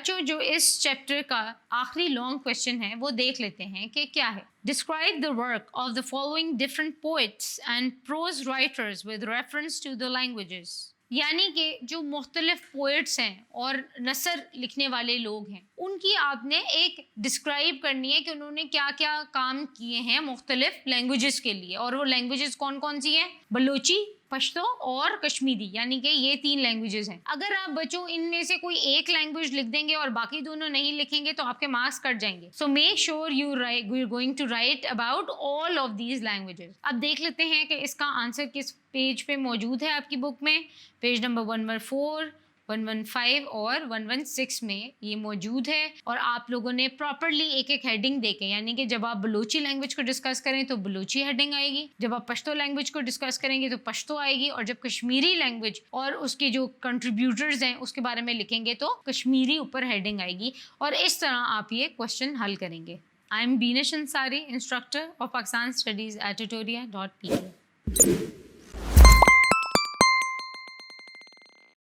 بچوں جو اس چیپٹر کا آخری لانگ کویشچن ہے وہ دیکھ لیتے ہیں کہ کیا ہے. Describe the work of the following different poets and prose writers with reference to the languages. یعنی کہ جو مختلف پوئٹس ہیں اور نثر لکھنے والے لوگ ہیں ان کی آپ نے ایک ڈسکرائب کرنی ہے کہ انہوں نے کیا کیا کام کیے ہیں مختلف لینگویجز کے لیے. اور وہ لینگویجز کون کون سی ہیں؟ بلوچی، پشتو اور کشمیری، یعنی کہ یہ 3 لینگویجز ہیں. اگر آپ بچوں ان میں سے کوئی ایک لینگویج لکھ دیں گے اور باقی دونوں نہیں لکھیں گے تو آپ کے مارکس کٹ جائیں گے. So make sure you going to write about all of these languages. اب دیکھ لیتے ہیں کہ اس کا آنسر کس پیج پہ موجود ہے آپ کی بک میں. پیج نمبر 114 115 اور 116 میں یہ موجود ہے. اور آپ لوگوں نے پراپرلی ایک ایک ہیڈنگ دے کے، یعنی کہ جب آپ بلوچی لینگویج کو ڈسکس کریں تو بلوچی ہیڈنگ آئے گی، جب آپ پشتو لینگویج کو ڈسکس کریں گے تو پشتو آئے گی، اور جب کشمیری لینگویج اور اس کے جو کنٹریبیوٹرز ہیں اس کے بارے میں لکھیں گے تو کشمیری اوپر ہیڈنگ آئے گی. اور اس طرح آپ یہ کویشچن حل کریں گے. I am Benish Ansari, instructor of Pakistan studies at tutoria.pk.